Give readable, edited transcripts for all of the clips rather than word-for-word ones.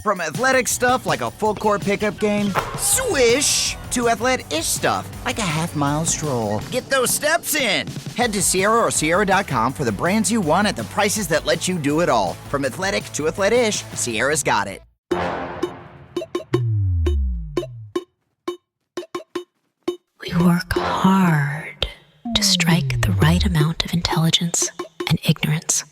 From athletic stuff like a full court pickup game, swish, to athletic-ish stuff like a half-mile stroll. Get those steps in. Head to Sierra or Sierra.com for the brands you want at the prices that let you do it all. From athletic to athletic-ish, Sierra's got it. We work hard to strike the right amount of intelligence and ignorance.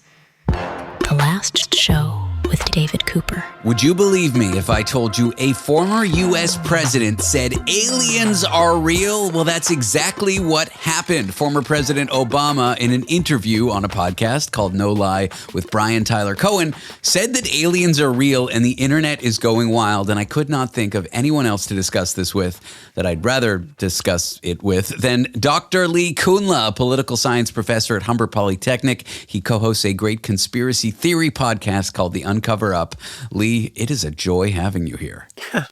The Last Show with David Cooper. Would you believe me if I told you a former U.S. president said aliens are real? Well, that's exactly what happened. Former President Obama, in an interview on a podcast called No Lie with Brian Tyler Cohen, said that aliens are real and the internet is going wild. And I could not think of anyone else to discuss this with that I'd rather discuss it with than Dr. Lee Kunla, a political science professor at Humber Polytechnic. He co-hosts a great conspiracy theory podcast called The Uncover Up. Lee, it is a joy having you here.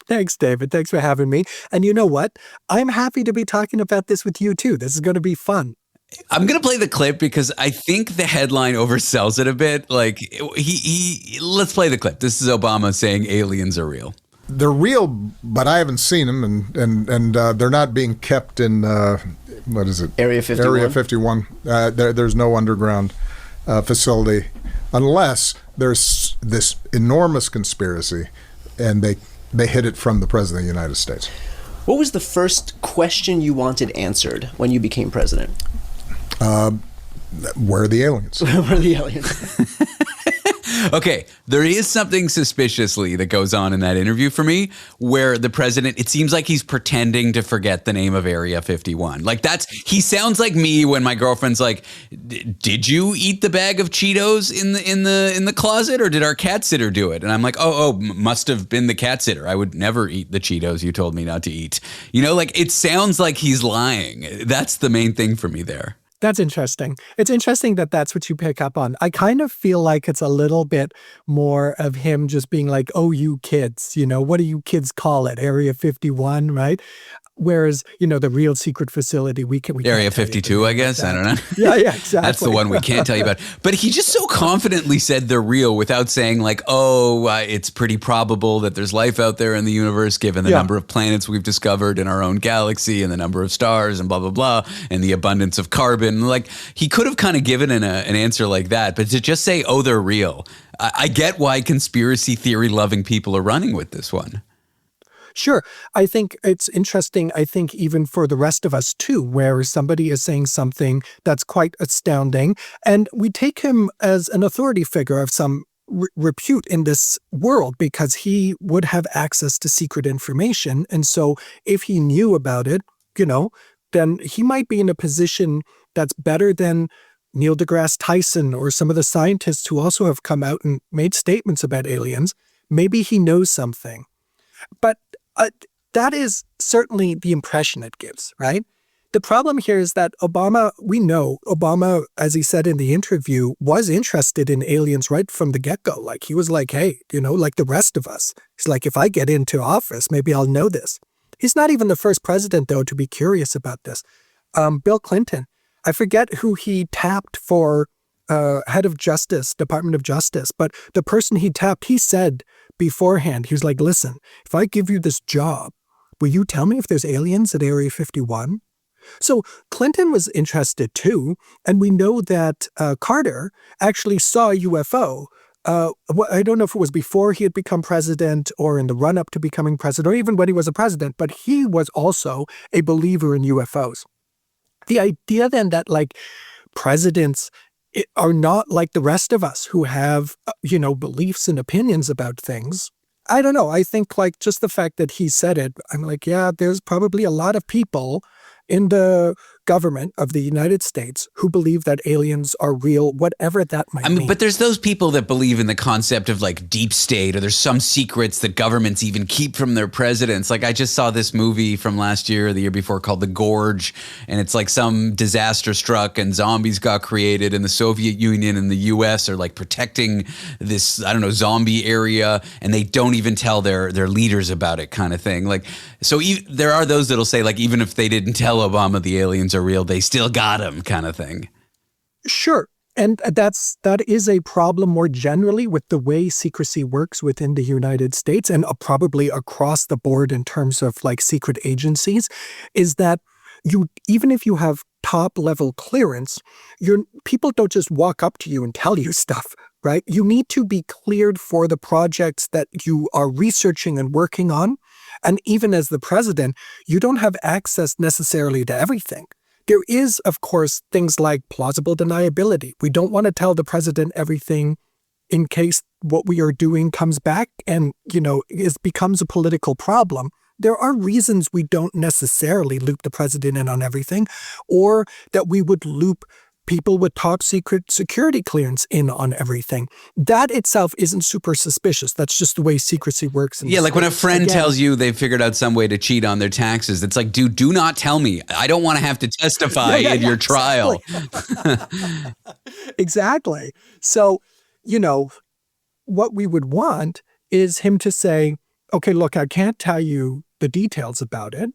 Thanks, David. Thanks for having me. And you know what? I'm happy to be talking about this with you, too. This is going to be fun. I'm going to play the clip because I think the headline oversells it a bit. Like, let's play the clip. This is Obama saying aliens are real. They're real, but I haven't seen them, and they're not being kept in, what is it? Area 51. Area 51. There's no underground facility unless there's this enormous conspiracy and they hid it from the President of the United States. What was the first question you wanted answered when you became president? Where are the aliens? Where are the aliens? Okay, there is something suspiciously that goes on in that interview for me where the president, it seems like he's pretending to forget the name of Area 51. Like he sounds like me when my girlfriend's like, did you eat the bag of Cheetos in the closet or did our cat sitter do it? And I'm like, must have been the cat sitter. I would never eat the Cheetos you told me not to eat. You know, like it sounds like he's lying. That's the main thing for me there. That's interesting. It's interesting that that's what you pick up on. I kind of feel like it's a little bit more of him just being like, oh, you kids, what do you kids call it? Area 51, right? Whereas, the real secret facility, we Area 52, I guess. I don't know. Yeah, exactly. That's the one we can't tell you about. But he just so confidently said they're real without saying like, it's pretty probable that there's life out there in the universe given the number of planets we've discovered in our own galaxy and the number of stars and blah, blah, blah, and the abundance of carbon. Like he could have kind of given an answer like that, but to just say, they're real. I get why conspiracy theory loving people are running with this one. Sure. I think it's interesting, even for the rest of us too, where somebody is saying something that's quite astounding, and we take him as an authority figure of some repute in this world because he would have access to secret information. And so if he knew about it, then he might be in a position that's better than Neil deGrasse Tyson or some of the scientists who also have come out and made statements about aliens. Maybe he knows something. But that is certainly the impression it gives, right? The problem here is that we know Obama, as he said in the interview, was interested in aliens right from the get-go. Like he was like, hey, like the rest of us. He's like, if I get into office, maybe I'll know this. He's not even the first president, though, to be curious about this. Bill Clinton, I forget who he tapped for head of justice, Department of Justice, but the person he tapped, he said beforehand, he was like, listen, if I give you this job, will you tell me if there's aliens at Area 51? So Clinton was interested too, and we know that Carter actually saw a UFO. I don't know if it was before he had become president or in the run-up to becoming president or even when he was a president, but he was also a believer in UFOs. The idea then that presidents are not like the rest of us who have, beliefs and opinions about things. I don't know. I think just the fact that he said it, I'm like, yeah, there's probably a lot of people in the government of the United States who believe that aliens are real, whatever that might mean. But there's those people that believe in the concept of deep state, or there's some secrets that governments even keep from their presidents. I just saw this movie from last year or the year before called The Gorge, and it's some disaster struck and zombies got created, and the Soviet Union and the US are protecting this, zombie area, and they don't even tell their leaders about it kind of thing. So there are those that'll say even if they didn't tell Obama the aliens are real, they still got him kind of thing. Sure. And that is a problem more generally with the way secrecy works within the United States and probably across the board in terms of like secret agencies, is that even if you have top level clearance, people don't just walk up to you and tell you stuff, right? You need to be cleared for the projects that you are researching and working on. And even as the president, you don't have access necessarily to everything. There is, of course, things like plausible deniability. We don't want to tell the president everything in case what we are doing comes back and, becomes a political problem. There are reasons we don't necessarily loop the president in on everything, or that we would loop people with top secret security clearance in on everything. That itself isn't super suspicious. That's just the way secrecy works. Yeah, like when a friend tells you they've figured out some way to cheat on their taxes, it's like, dude, do not tell me. I don't want to have to testify in your trial. Exactly. So, what we would want is him to say, okay, look, I can't tell you the details about it,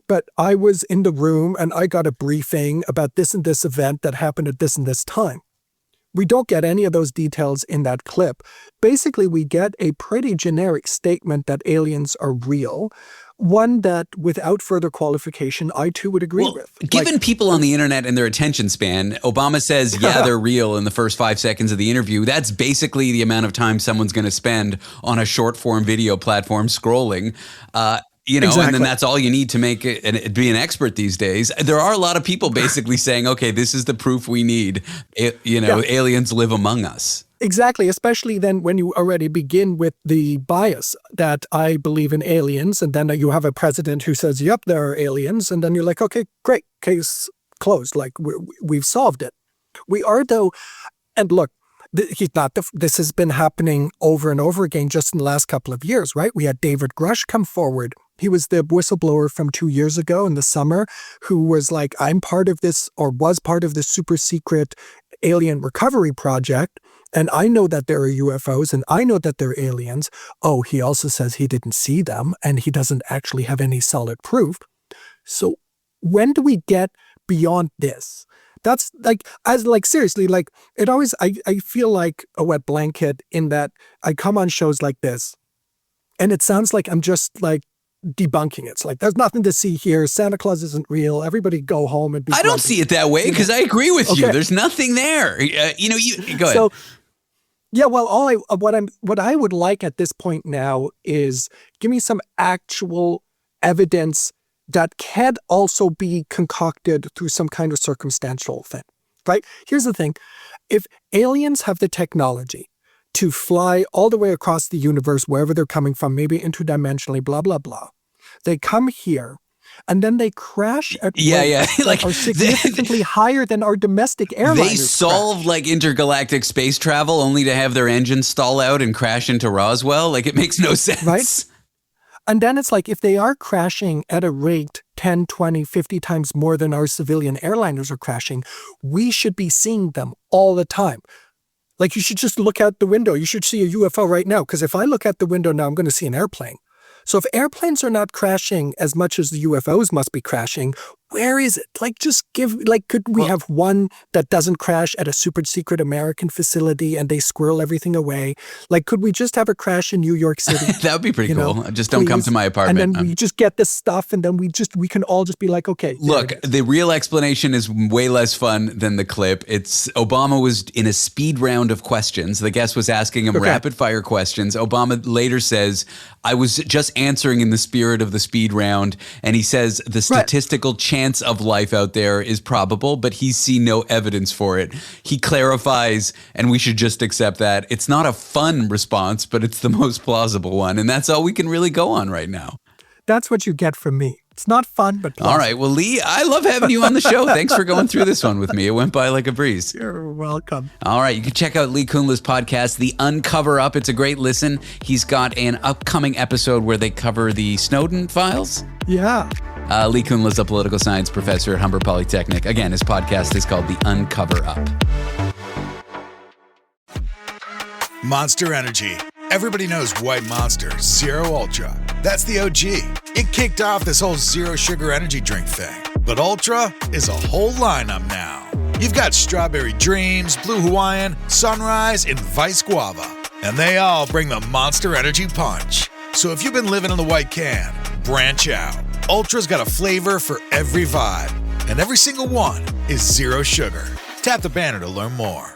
but I was in the room and I got a briefing about this and this event that happened at this and this time. We don't get any of those details in that clip. Basically, we get a pretty generic statement that aliens are real, one that without further qualification, I too would agree with. Given people on the internet and their attention span, Obama says, yeah, they're real in the first 5 seconds of the interview. That's basically the amount of time someone's going to spend on a short form video platform scrolling. Exactly. And then that's all you need to make it be an expert these days. There are a lot of people basically saying, okay, this is the proof we need. Aliens live among us. Exactly, especially then when you already begin with the bias that I believe in aliens, and then you have a president who says, yep, there are aliens, and then you're like, okay, great, case closed, like we've solved it. We are, though, and look, this has been happening over and over again just in the last couple of years, right? We had David Grush come forward. He was the whistleblower from 2 years ago in the summer who was like, I'm part of this, or was part of this super secret alien recovery project. And I know that there are UFOs and I know that they're aliens. Oh, he also says he didn't see them and he doesn't actually have any solid proof. So when do we get beyond this? That's seriously, it always, I feel like a wet blanket in that I come on shows like this and it sounds like I'm just debunking it. It's like, there's nothing to see here. Santa Claus isn't real. Everybody go home and be I don't see it that way because I agree with you. There's nothing there. Go ahead. So, yeah, well, what I would like at this point now is give me some actual evidence that can also be concocted through some kind of circumstantial thing, right? Here's the thing. If aliens have the technology to fly all the way across the universe, wherever they're coming from, maybe interdimensionally, blah, blah, blah, they come here and then they crash at rates that are significantly higher than our domestic airliners. They solve intergalactic space travel only to have their engines stall out and crash into Roswell. It makes no sense. Right? And then it's like, if they are crashing at a rate 10, 20, 50 times more than our civilian airliners are crashing, we should be seeing them all the time. You should just look out the window. You should see a UFO right now, because if I look out the window now, I'm going to see an airplane. So if airplanes are not crashing as much as the UFOs must be crashing, where is it? Could we have one that doesn't crash at a super secret American facility and they squirrel everything away? Could we just have a crash in New York City? That would be pretty cool. Just don't come to my apartment. And then we just get this stuff and then we can all just be like, okay. Look, the real explanation is way less fun than the clip. It's Obama was in a speed round of questions. The guest was asking him rapid fire questions. Obama later says, I was just answering in the spirit of the speed round. And he says the statistical chance of life out there is probable, but he's seen no evidence for it. He clarifies, and we should just accept that. It's not a fun response, but it's the most plausible one. And that's all we can really go on right now. That's what you get from me. It's not fun, but plausible. All right. Well, Lee, I love having you on the show. Thanks for going through this one with me. It went by like a breeze. You're welcome. All right. You can check out Lee Kunla's podcast, The Uncover Up. It's a great listen. He's got an upcoming episode where they cover the Snowden files. Yeah. Lee Kunla's a political science professor at Humber Polytechnic. Again, his podcast is called The Uncover Up. Monster Energy. Everybody knows White Monster, Zero Ultra. That's the OG. It kicked off this whole zero sugar energy drink thing. But Ultra is a whole lineup now. You've got Strawberry Dreams, Blue Hawaiian, Sunrise, and Vice Guava. And they all bring the Monster Energy punch. So if you've been living in the white can, branch out. Ultra's got a flavor for every vibe. And every single one is zero sugar. Tap the banner to learn more.